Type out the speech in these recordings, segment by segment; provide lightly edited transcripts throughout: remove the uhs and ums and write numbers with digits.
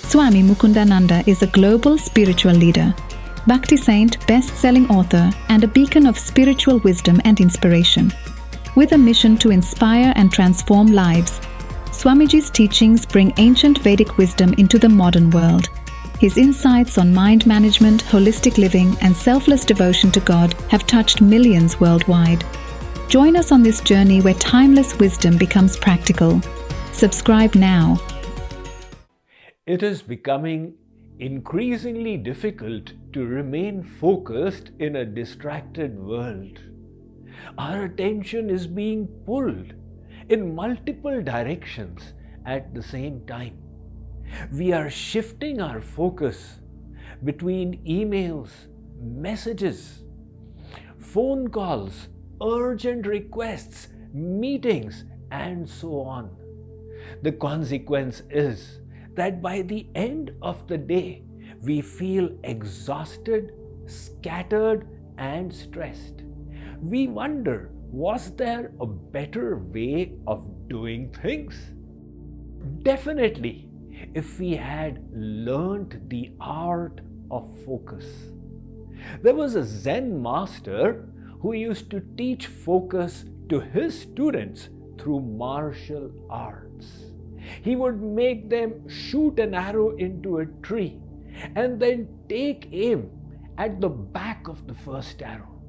Swami Mukundananda is a global spiritual leader, Bhakti saint, best-selling author, and a beacon of spiritual wisdom and inspiration. With a mission to inspire and transform lives, Swamiji's teachings bring ancient Vedic wisdom into the modern world. His insights on mind management, holistic living, and selfless devotion to God have touched millions worldwide. Join us on this journey where timeless wisdom becomes practical. Subscribe now. It is becoming increasingly difficult to remain focused in a distracted world. Our attention is being pulled in multiple directions at the same time. We are shifting our focus between emails, messages, phone calls, urgent requests, meetings, and so on. The consequence is that by the end of the day, we feel exhausted, scattered, and stressed. We wonder, was there a better way of doing things? Definitely, if we had learned the art of focus. There was a Zen master who used to teach focus to his students through martial arts. He would make them shoot an arrow into a tree and then take aim at the back of the first arrow.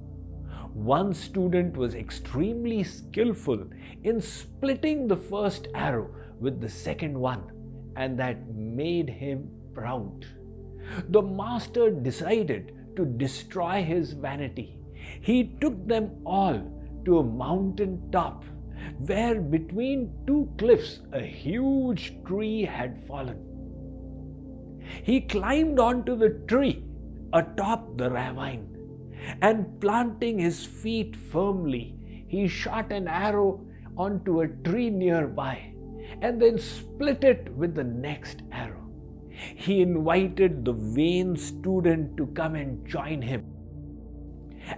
One student was extremely skillful in splitting the first arrow with the second one, and that made him proud. The master decided to destroy his vanity. He took them all to a mountain top where between two cliffs a huge tree had fallen. He climbed onto the tree atop the ravine, and planting his feet firmly, he shot an arrow onto a tree nearby and then split it with the next arrow. He invited the vain student to come and join him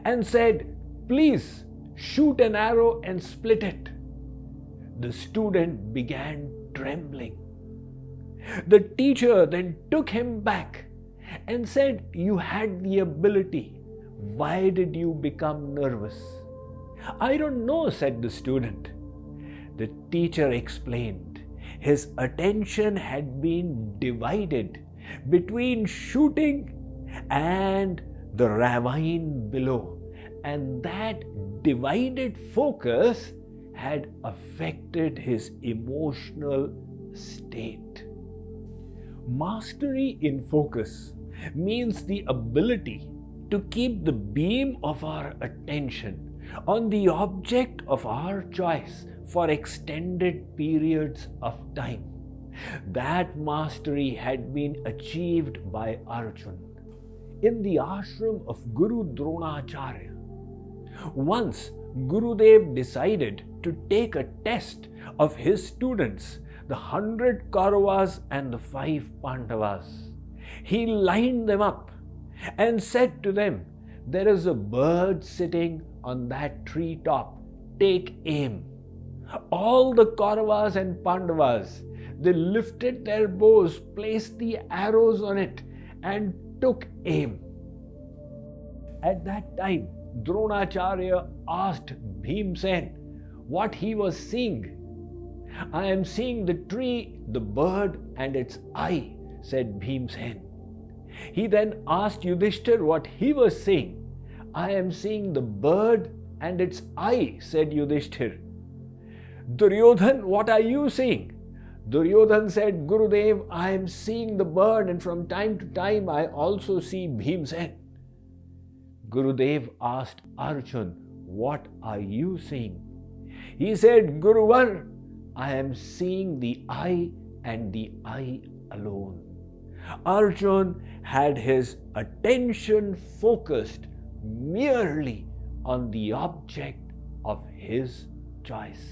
and said, "Please shoot an arrow and split it." The student began trembling. The teacher then took him back and said, "You had the ability. Why did you become nervous?" "I don't know," said the student. The teacher explained his attention had been divided between shooting and the ravine below, and that divided focus had affected his emotional state. Mastery in focus means the ability to keep the beam of our attention on the object of our choice for extended periods of time. That mastery had been achieved by Arjuna in the ashram of Guru Dronacharya. Once Gurudev decided to take a test of his students, the 100 Kauravas and the 5 Pandavas. He lined them up and said to them, "There is a bird sitting on that tree top. Take aim." All the Kauravas and Pandavas, they lifted their bows, placed the arrows on it, and took aim. At that time, Dronacharya asked Bhimsen what he was seeing. "I am seeing the tree, the bird, and its eye," said Bhimsen. He then asked Yudhishthir what he was seeing. "I am seeing the bird and its eye," said Yudhishthir. "Duryodhan, what are you seeing?" Duryodhan said, "Gurudev, I am seeing the bird, and from time to time I also see Bhimsen." Gurudev asked Arjuna, "What are you seeing?" He said, "Guruvar, I am seeing the eye and the eye alone." Arjuna had his attention focused merely on the object of his choice.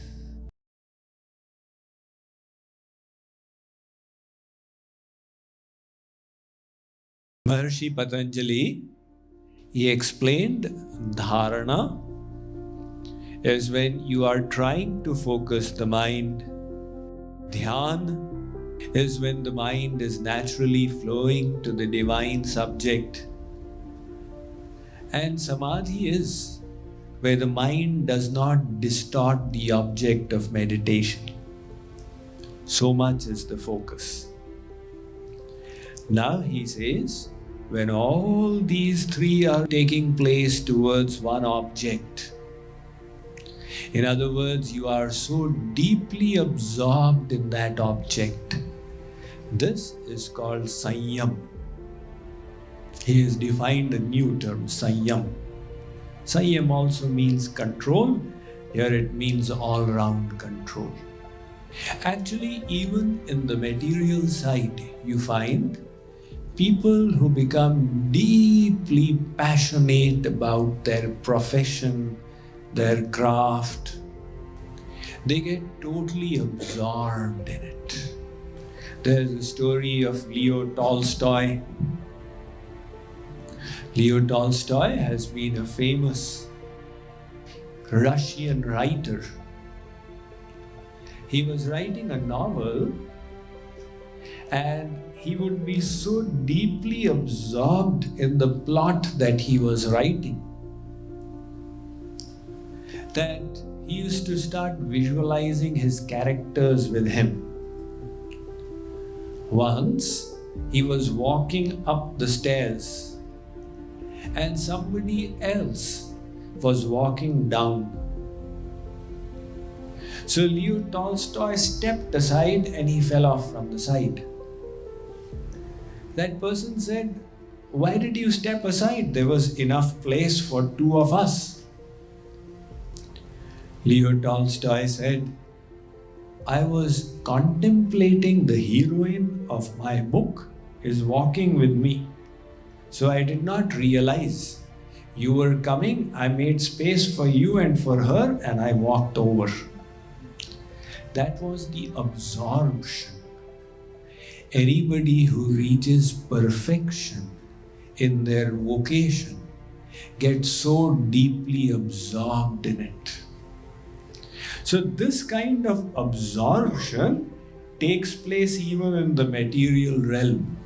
Maharshi Patanjali, he explained dharana is when you are trying to focus the mind. Dhyan is when the mind is naturally flowing to the divine subject. And samadhi is where the mind does not distort the object of meditation. So much is the focus. Now he says, when all these three are taking place towards one object, in other words, you are so deeply absorbed in that object, this is called sanyam. He has defined a new term, sanyam. Sanyam also means control. Here it means all-round control. Actually, even in the material side, you find people who become deeply passionate about their profession, their craft, they get totally absorbed in it. There's a story of Leo Tolstoy. Leo Tolstoy has been a famous Russian writer. He was writing a novel and he would be so deeply absorbed in the plot that he was writing that he used to start visualizing his characters with him. Once he was walking up the stairs and somebody else was walking down. So Leo Tolstoy stepped aside and he fell off from the side. That person said, "Why did you step aside? There was enough place for two of us." Leo Tolstoy said, "I was contemplating the heroine of my book is walking with me. So I did not realize you were coming. I made space for you and for her and I walked over." That was the absorption. Anybody who reaches perfection in their vocation gets so deeply absorbed in it. So this kind of absorption takes place even in the material realm.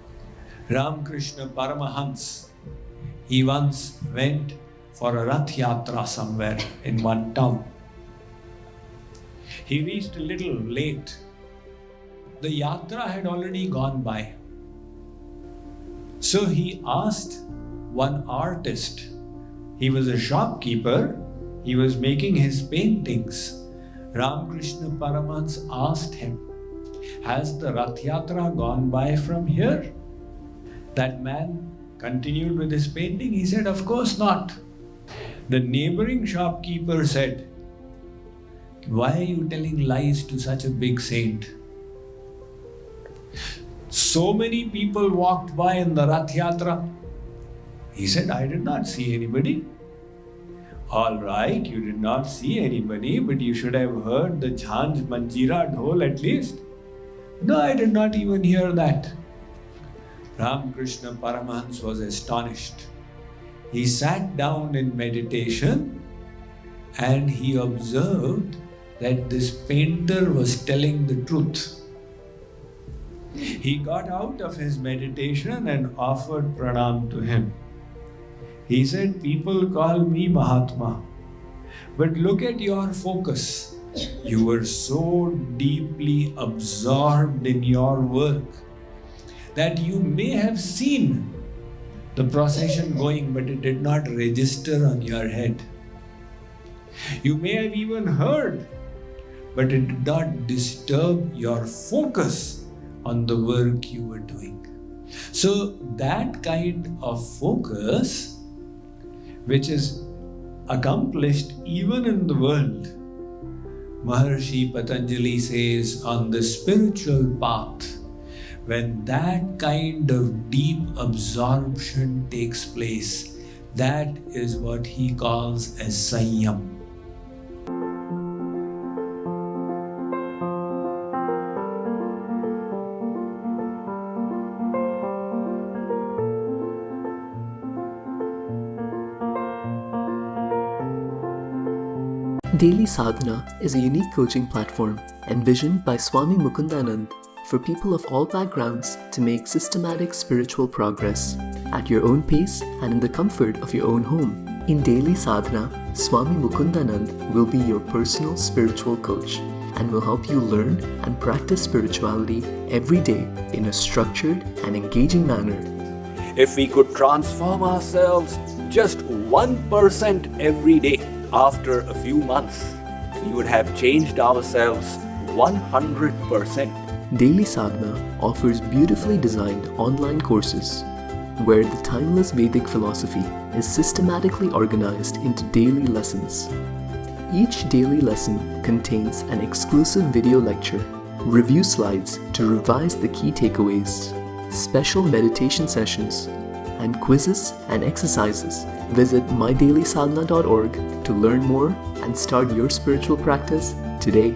Ramakrishna Paramahans, he once went for a Rath Yatra somewhere in one town. He reached a little late. The yatra had already gone by. So he asked one artist. He was a shopkeeper. He was making his paintings. Ramakrishna Paramahans asked him, "Has the Rath Yatra gone by from here?" That man continued with his painting. He said, "Of course not." The neighboring shopkeeper said, "Why are you telling lies to such a big saint? So many people walked by in the Rath Yatra." He said, "I did not see anybody." "All right, you did not see anybody, but you should have heard the Jhanj Manjira Dhol at least." "No, I did not even hear that." Ramakrishna Paramahans was astonished. He sat down in meditation and he observed that this painter was telling the truth. He got out of his meditation and offered pranam to him. He said, "People call me Mahatma, but look at your focus. You were so deeply absorbed in your work that you may have seen the procession going, but it did not register on your head. You may have even heard, but it did not disturb your focus on the work you were doing." So that kind of focus, which is accomplished even in the world, Maharishi Patanjali says, on the spiritual path, when that kind of deep absorption takes place, that is what he calls as sanyam. Daily Sadhana is a unique coaching platform envisioned by Swami Mukundananda for people of all backgrounds to make systematic spiritual progress at your own pace and in the comfort of your own home. In daily sadhana, Swami Mukundananda will be your personal spiritual coach and will help you learn and practice spirituality every day in a structured and engaging manner. If we could transform ourselves just 1% every day, after a few months, we would have changed ourselves 100%. Daily Sadhana offers beautifully designed online courses where the timeless Vedic philosophy is systematically organized into daily lessons. Each daily lesson contains an exclusive video lecture, review slides to revise the key takeaways, special meditation sessions, and quizzes and exercises. Visit mydailysadhana.org to learn more and start your spiritual practice today.